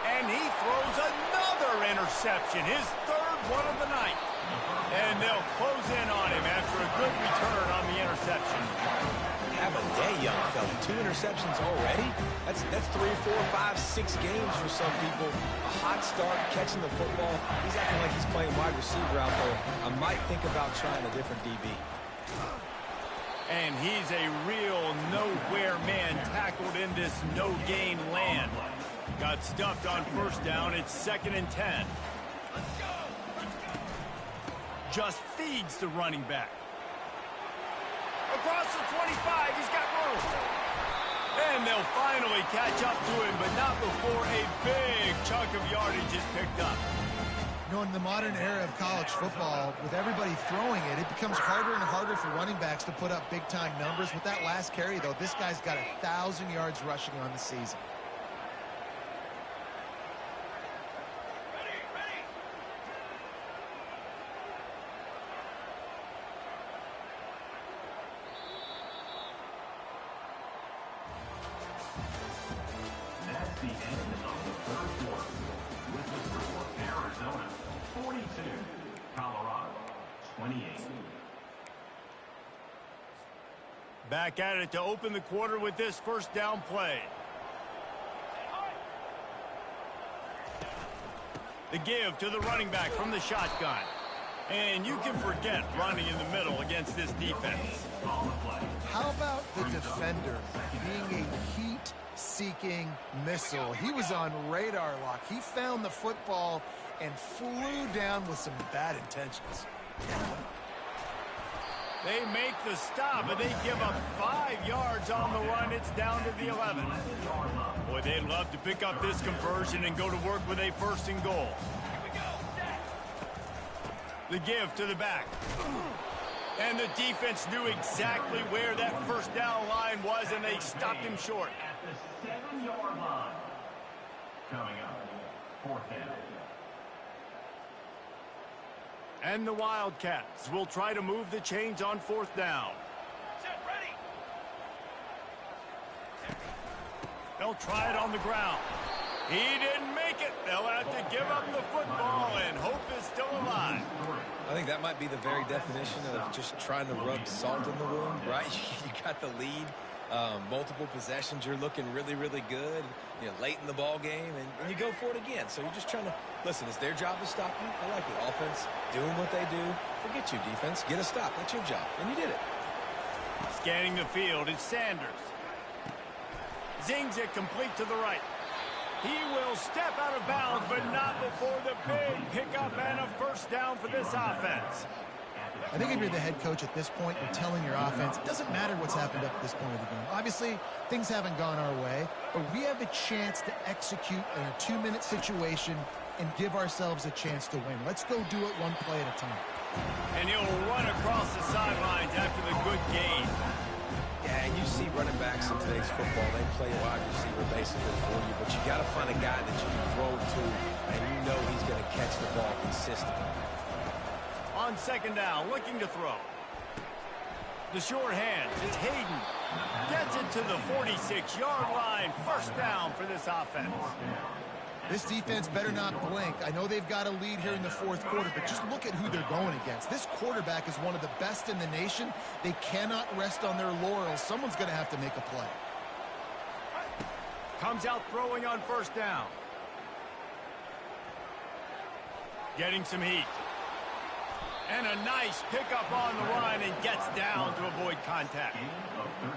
And he throws interception, his third one of the night. And they'll close in on him after a good return on the interception. Have a day, young fella. 2 interceptions already? That's 3, 4, 5, 6 games for some people. A hot start, catching the football. He's acting like he's playing wide receiver out there. I might think about trying a different DB. And he's a real nowhere man tackled in this no-gain land. Got stuffed on first down. It's 2nd and 10. Just feeds the running back. Across the 25, he's got room. And they'll finally catch up to him, but not before a big chunk of yardage is picked up. You know, in the modern era of college football, with everybody throwing it, it becomes harder and harder for running backs to put up big-time numbers. With that last carry, though, this guy's got 1,000 yards rushing on the season. That's the end of the third quarter. With the score, Arizona 42, Colorado 28. Back at it to open the quarter with this first down play. The give to the running back from the shotgun. And you can forget running in the middle against this defense. How about the defender being a heat-seeking missile? He was on radar lock. He found the football and flew down with some bad intentions. They make the stop, but they give up 5 yards on the run. It's down to the 11. Boy, they'd love to pick up this conversion and go to work with a 1st and goal. The give to the back. And the defense knew exactly where that first down line was, and they stopped him short. At the 7-yard line. Coming up, 4th down. And the Wildcats will try to move the chains on 4th down. They'll try it on the ground. He didn't make it. They'll have to give up the football, and hope is still alive. I think that might be the very definition of just trying to rub salt in the wound, right? You got the lead, multiple possessions, you're looking really, really good, you know, late in the ball game, and you go for it again. So you're just trying to, listen, it's their job to stop you. I like it. Offense, doing what they do. Forget you, defense. Get a stop. That's your job. And you did it. Scanning the field, it's Sanders. Zings it complete to the right. He will step out of bounds, but not before the big pickup and a 1st down for this offense. I think if you're the head coach at this point, you're telling your offense, it doesn't matter what's happened up to this point of the game. Obviously, things haven't gone our way, but we have a chance to execute in a 2-minute situation and give ourselves a chance to win. Let's go do it one play at a time. And he'll run across the sidelines after the good gain. Yeah, and you see running backs in today's football, they play wide receiver basically for you, but you got to find a guy that you can throw to, and you know he's going to catch the ball consistently. On 2nd down, looking to throw. The short hands, it's Hayden. Gets it to the 46-yard line. 1st down for this offense. This defense better not blink. I know they've got a lead here in the 4th quarter, but just look at who they're going against. This quarterback is one of the best in the nation. They cannot rest on their laurels. Someone's going to have to make a play. Comes out throwing on 1st down. Getting some heat. And a nice pickup on the run and gets down to avoid contact.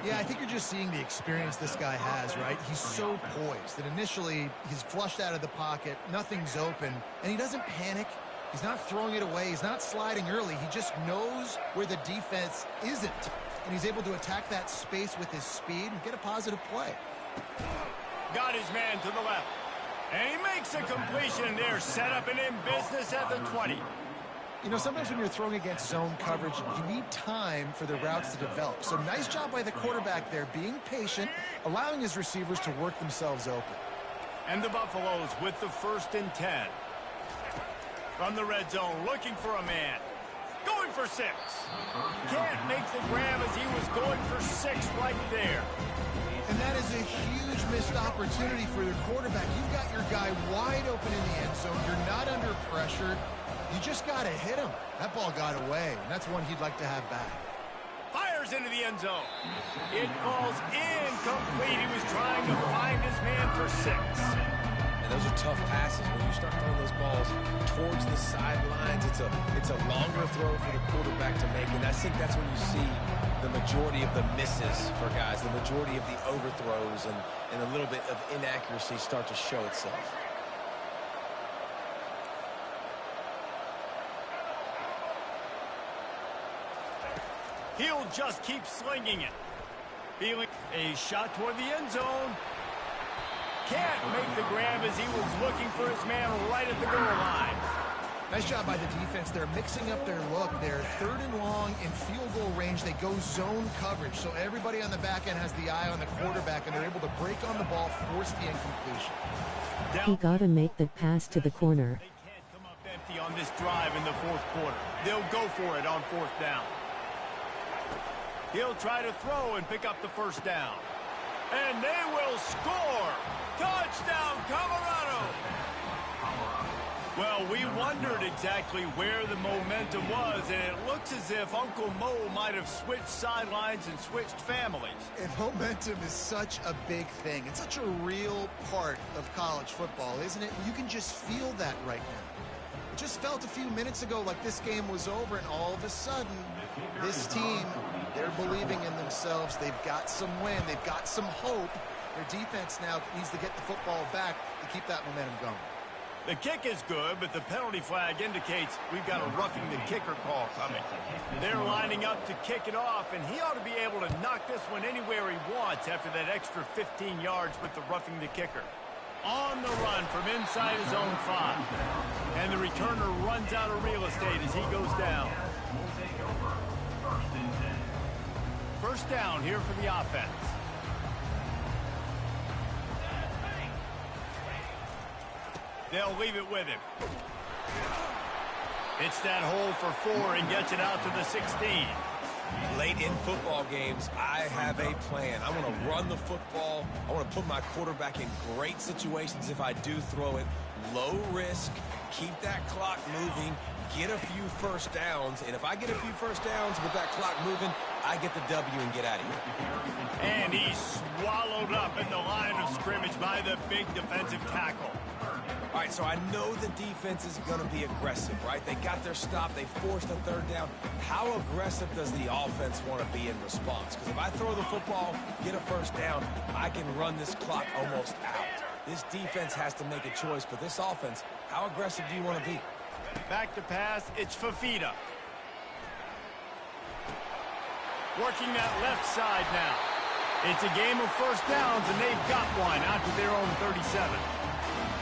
Yeah, I think you're just seeing the experience this guy has, right? He's so poised that initially he's flushed out of the pocket, nothing's open, and he doesn't panic. He's not throwing it away. He's not sliding early. He just knows where the defense isn't, and he's able to attack that space with his speed and get a positive play. Got his man to the left. And he makes a completion there, set up and in business at the 20. You know, sometimes when you're throwing against zone coverage, you need time for the routes to develop. So nice job by the quarterback there, being patient, allowing his receivers to work themselves open. And the Buffaloes with the 1st and 10. From the red zone, looking for a man. Going for 6. Can't make the grab as he was going for 6 right there. And that is a huge missed opportunity for the quarterback. You've got your guy wide open in the end zone. You're not under pressure. You just got to hit him. That ball got away, and that's one he'd like to have back. Fires into the end zone. It falls incomplete. He was trying to find his man for 6. And those are tough passes. When you start throwing those balls towards the sidelines, it's a longer throw for the quarterback to make. And I think that's when you see the majority of the misses for guys, the majority of the overthrows and a little bit of inaccuracy start to show itself. He'll just keep slinging it. Feeling a shot toward the end zone. Can't make the grab as he was looking for his man right at the goal line. Nice job by the defense. They're mixing up their look. They're 3rd and long in field goal range. They go zone coverage, so everybody on the back end has the eye on the quarterback, and they're able to break on the ball, force the incompletion. He gotta make that pass to the corner. They can't come up empty on this drive in the 4th quarter. They'll go for it on 4th down. He'll try to throw and pick up the 1st down. And they will score! Touchdown, Colorado! Well, we wondered exactly where the momentum was, and it looks as if Uncle Mo might have switched sidelines and switched families. And momentum is such a big thing. It's such a real part of college football, isn't it? You can just feel that right now. It just felt a few minutes ago like this game was over, and all of a sudden, this team, they're believing in themselves. They've got some wind. They've got some hope. Their defense now needs to get the football back to keep that momentum going. The kick is good, but the penalty flag indicates we've got a roughing the kicker call coming. They're lining up to kick it off, and he ought to be able to knock this one anywhere he wants after that extra 15 yards with the roughing the kicker. On the run from inside his own 5. And the returner runs out of real estate as he goes down. 1st down here for the offense. They'll leave it with him. It's that hole for 4 and gets it out to the 16. Late in football games, I have a plan. I want to run the football. I want to put my quarterback in great situations if I do throw it. Low risk, keep that clock moving, get a few 1st downs. And if I get a few 1st downs with that clock moving, I get the W and get out of here. And he's swallowed up in the line of scrimmage by the big defensive tackle. All right, so I know the defense is going to be aggressive, right? They got their stop. They forced a 3rd down. How aggressive does the offense want to be in response? Because if I throw the football, get a 1st down, I can run this clock almost out. This defense has to make a choice, but this offense, how aggressive do you want to be? Back to pass, it's Fafita. Working that left side now. It's a game of 1st downs, and they've got one out to their own 37.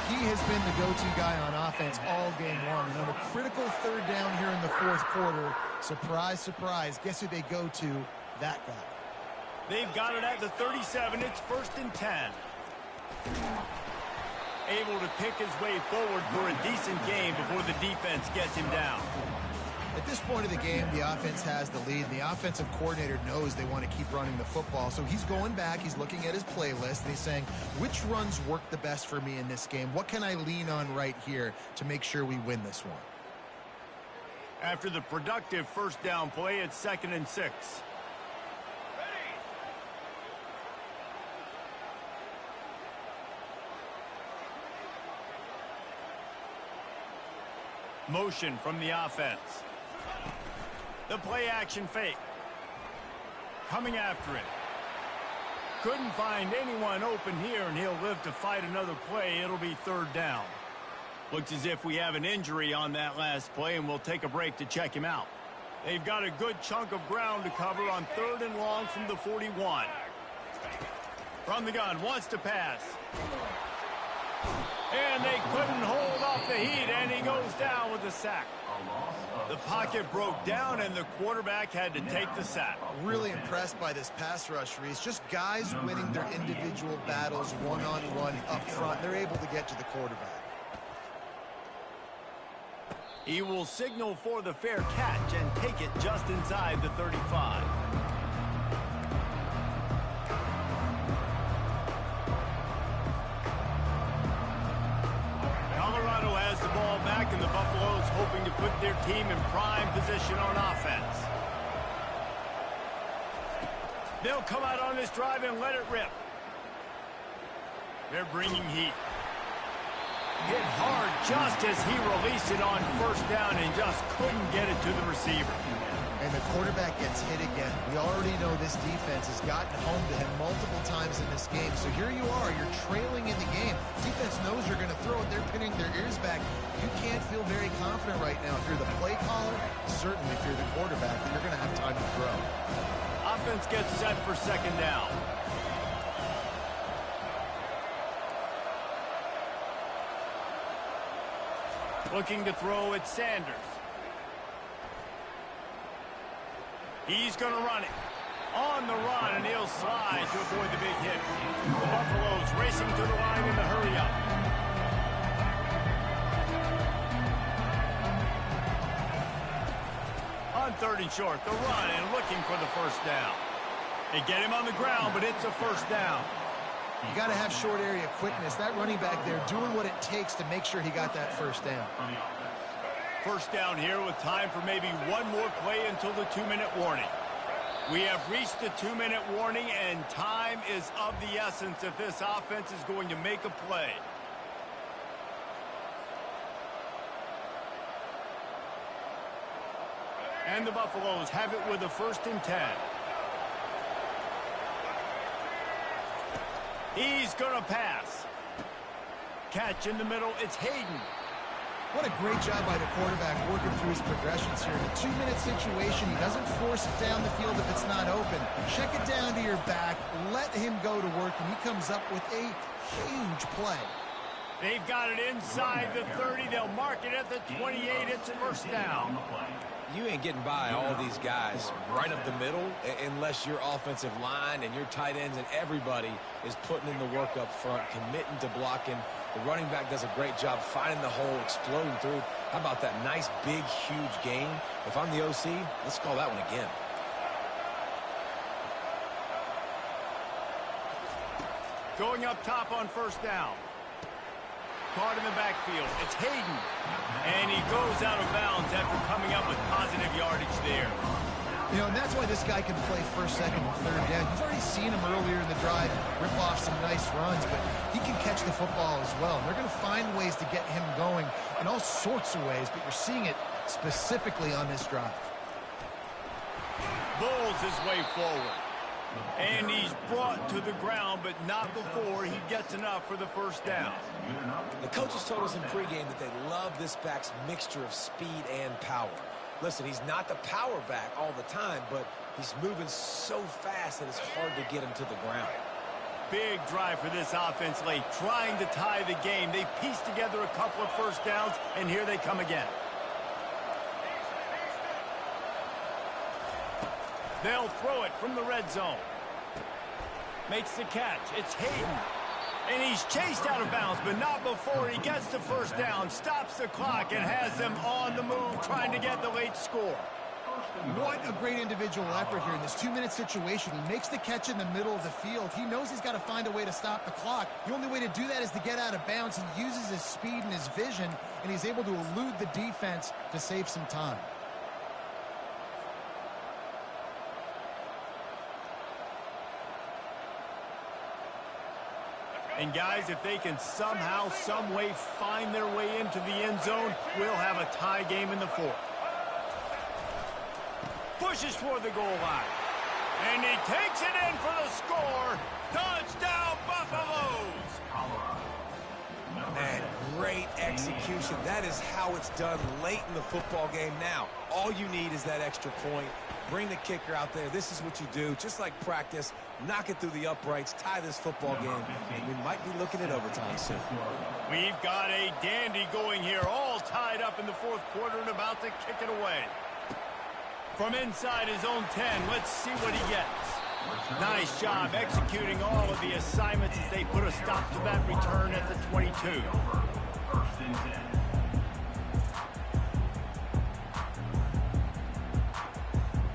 He has been the go-to guy on offense all game long. And on a critical 3rd down here in the 4th quarter, surprise, surprise, guess who they go to? That guy. They've got it at the 37. It's 1st and 10. Able to pick his way forward for a decent game before the defense gets him down. At this point of the game, the offense has the lead. The offensive coordinator knows they want to keep running the football. So he's going back, he's looking at his playlist, and he's saying, which runs work the best for me in this game? What can I lean on right here to make sure we win this one? After the productive 1st down play, it's 2nd and 6. Motion from the offense. The play action fake. Coming after it. Couldn't find anyone open here, and he'll live to fight another play. It'll be 3rd down. Looks as if we have an injury on that last play, and we'll take a break to check him out. They've got a good chunk of ground to cover on 3rd and long from the 41. From the gun, wants to pass. And they couldn't hold off the heat, and he goes down with a sack. The pocket broke down, and the quarterback had to take the sack. Really impressed by this pass rush, Reese. Just guys winning their individual battles one-on-one up front. They're able to get to the quarterback. He will signal for the fair catch and take it just inside the 35. ball back, and the Buffaloes hoping to put their team in prime position on offense. They'll come out on this drive and let it rip. They're bringing heat. Hit hard just as he released it on first down and just couldn't get it to the receiver. And the quarterback gets hit again. We already know this defense has gotten home to him multiple times in this game. So here you are, you're trailing in the game. Defense knows you're going to throw it. They're pinning their ears back. You can't feel very confident right now. If you're the play caller, certainly if you're the quarterback, that you're going to have time to throw. Offense gets set for second down. Looking to throw at Sanders. He's going to run it. On the run, and he'll slide to avoid the big hit. The Buffaloes racing to the line in the hurry-up. On 3rd and short, the run and looking for the first down. They get him on the ground, but it's a first down. You got to have short area quickness. That running back there doing what it takes to make sure he got that first down. First down here with time for maybe one more play until the 2-minute warning. We have reached the 2-minute warning, and time is of the essence if this offense is going to make a play. And the Buffaloes have it with a 1st and 10. He's going to pass. Catch in the middle. It's Hayden. What a great job by the quarterback working through his progressions here. In a 2-minute situation, he doesn't force it down the field if it's not open. Check it down to your back, let him go to work, and he comes up with a huge play. They've got it inside the 30. They'll mark it at the 28. It's a first down. You ain't getting by all these guys right up the middle unless your offensive line and your tight ends and everybody is putting in the work up front, committing to blocking. The running back does a great job finding the hole, exploding through. How about that nice, big, huge gain? If I'm the OC, let's call that one again. Going up top on first down. Caught in the backfield. It's Hayden. And he goes out of bounds after coming up with positive yardage there. You know, and that's why this guy can play 1st, 2nd, and 3rd down. You've already seen him earlier in the drive rip off some nice runs, but he can catch the football as well. And they're going to find ways to get him going in all sorts of ways, but you're seeing it specifically on this drive. Bulls his way forward. And he's brought to the ground, but not before he gets enough for the first down. The coaches told us in pregame that they love this back's mixture of speed and power. Listen, he's not the power back all the time, but he's moving so fast that it's hard to get him to the ground. Big drive for this offense late, trying to tie the game. They pieced together a couple of first downs, and here they come again. They'll throw it from the red zone. Makes the catch. It's Hayden. And he's chased out of bounds, but not before he gets the first down, stops the clock, and has them on the move trying to get the late score. What a great individual effort here in this 2-minute situation. He makes the catch in the middle of the field. He knows he's got to find a way to stop the clock. The only way to do that is to get out of bounds. He uses his speed and his vision, and he's able to elude the defense to save some time. And guys, if they can somehow, some way find their way into the end zone, we'll have a tie game in the 4th. Pushes for the goal line. And he takes it in for the score. Touchdown, Buffaloes! Man, great execution. That is how it's done late in the football game now. All you need is that extra point. Bring the kicker out there. This is what you do. Just like practice, knock it through the uprights, tie this football game. And we might be looking at overtime soon. We've got a dandy going here, all tied up in the 4th quarter and about to kick it away. From inside his own 10, let's see what he gets. Nice job executing all of the assignments as they put a stop to that return at the 22. First and 10.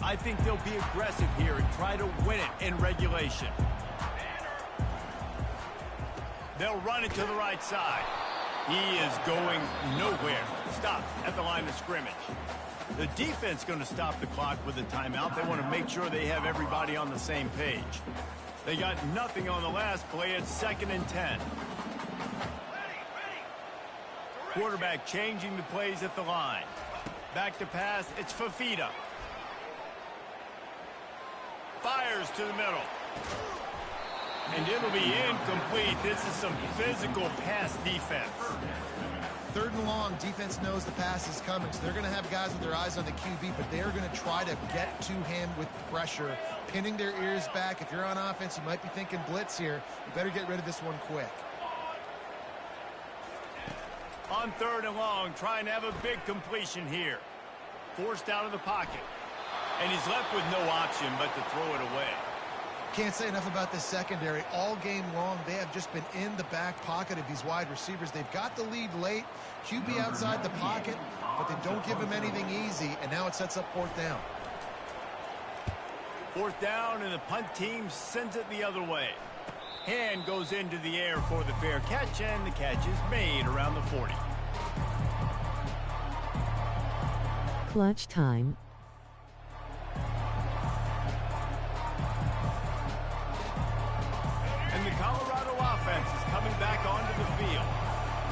I think they'll be aggressive here and try to win it in regulation. They'll run it to the right side. He is going nowhere. Stop at the line of scrimmage. The defense going to stop the clock with a timeout. They want to make sure they have everybody on the same page. They got nothing on the last play. It's 2nd and 10. Quarterback changing the plays at the line. Back to pass. It's Fafita. Fires to the middle. And it'll be incomplete. This is some physical pass defense. 3rd and long, defense knows the pass is coming, so they're going to have guys with their eyes on the QB, but they're going to try to get to him with pressure, pinning their ears back. If you're on offense, you might be thinking blitz here. You better get rid of this one quick. On 3rd and long, trying to have a big completion here. Forced out of the pocket. And he's left with no option but to throw it away. Can't say enough about this secondary. All game long, they have just been in the back pocket of these wide receivers. They've got the lead late. QB outside the pocket, but they don't give him anything easy, and now it sets up 4th down. 4th down, and the punt team sends it the other way. Hand goes into the air for the fair catch, and the catch is made around the 40. Clutch time. And the Colorado offense is coming back onto the field.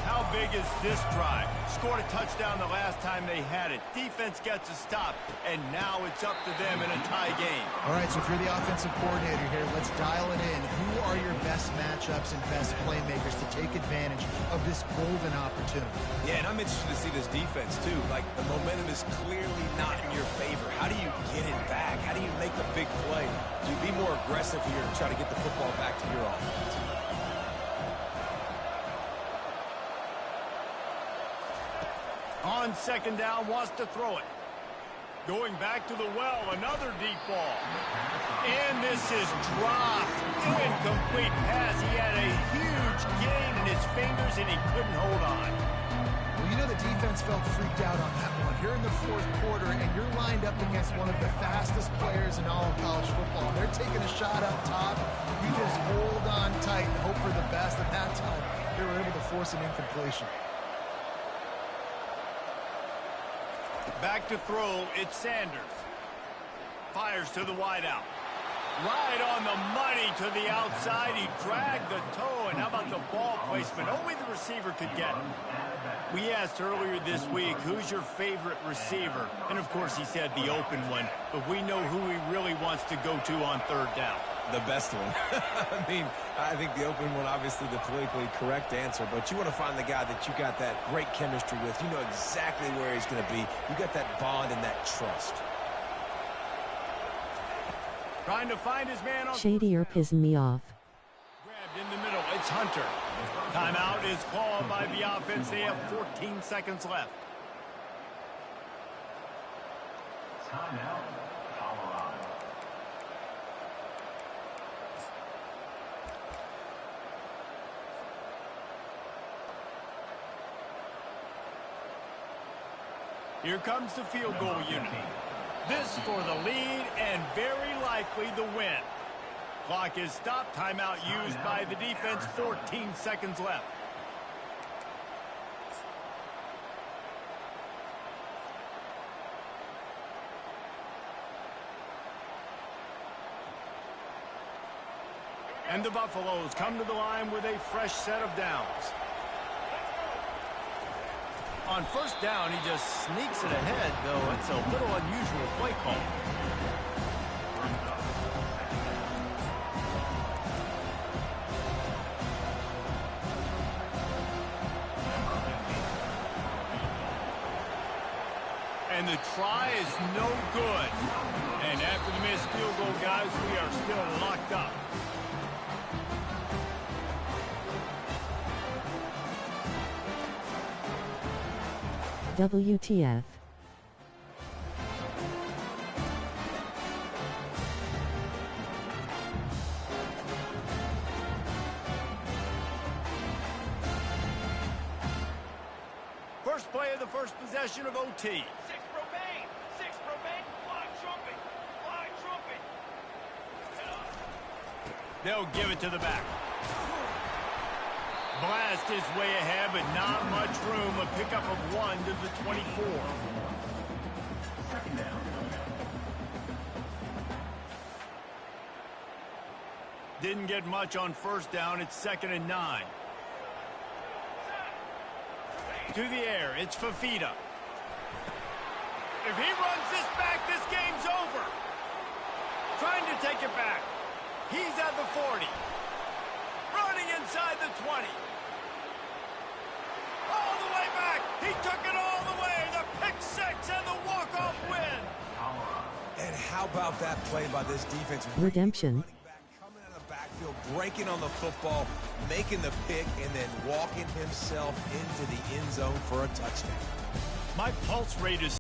How big is this drive? Scored a touchdown the last time they had it. Defense gets a stop, and now it's up to them in a tie game. All right, so if you're the offensive coordinator here, let's dial it in. Who are your best matchups and best playmakers to take advantage of this golden opportunity? Yeah, and I'm interested to see this defense, too. Like, the momentum is clearly not in your favor. How do you get it back? How do you make a big play? Do you be more aggressive here and try to get the football back to your offense? On 2nd down, wants to throw it. Going back to the well, another deep ball. And this is dropped. Incomplete pass. He had a huge gain in his fingers, and he couldn't hold on. Well, you know the defense felt freaked out on that one. You're in the 4th quarter, and you're lined up against one of the fastest players in all of college football. They're taking a shot up top. You just hold on tight and hope for the best. At that time, they were able to force an incompletion. Back to throw, it's Sanders. Fires to the wideout. Right on the money to the outside. He dragged the toe, and how about the ball placement? Only the receiver could get it. We asked earlier this week, who's your favorite receiver? And, of course, he said the open one, but we know who he really wants to go to on 3rd down. The best one. I mean, I think the open one, obviously the politically correct answer, but you want to find the guy that you got that great chemistry with. You know exactly where he's going to be. You got that bond and that trust. Trying to find his man on Shady pissing me off. Grabbed in the middle. It's Hunter. Timeout is called by the offense. They have 14 seconds left. Timeout, Colorado. Here comes the field goal unit. This for the lead and very likely the win. Clock is stopped. Timeout used by the defense. 14 seconds left. And the Buffaloes come to the line with a fresh set of downs. On 1st down, he just sneaks it ahead, though it's a little unusual play call. And the try is no good. And after the missed field goal, guys, we are still locked up. WTF. First play of the first possession of OT. 6 remain. 6 remain. Fly trumpet. Fly trumpet. They'll give it to the back. Blast is way ahead, but not much room. A pickup of 1 to the 24. Second down. Didn't get much on first down. It's 2nd and 9. To the air, it's Fafita. If he runs this back, this game's over. Trying to take it back. He's at the 40. Running inside the 20. All the way back. He took it all the way. The pick six and the walk-off win. And how about that play by this defense? Redemption. Coming out of the backfield, breaking on the football, making the pick, and then walking himself into the end zone for a touchdown. My pulse rate is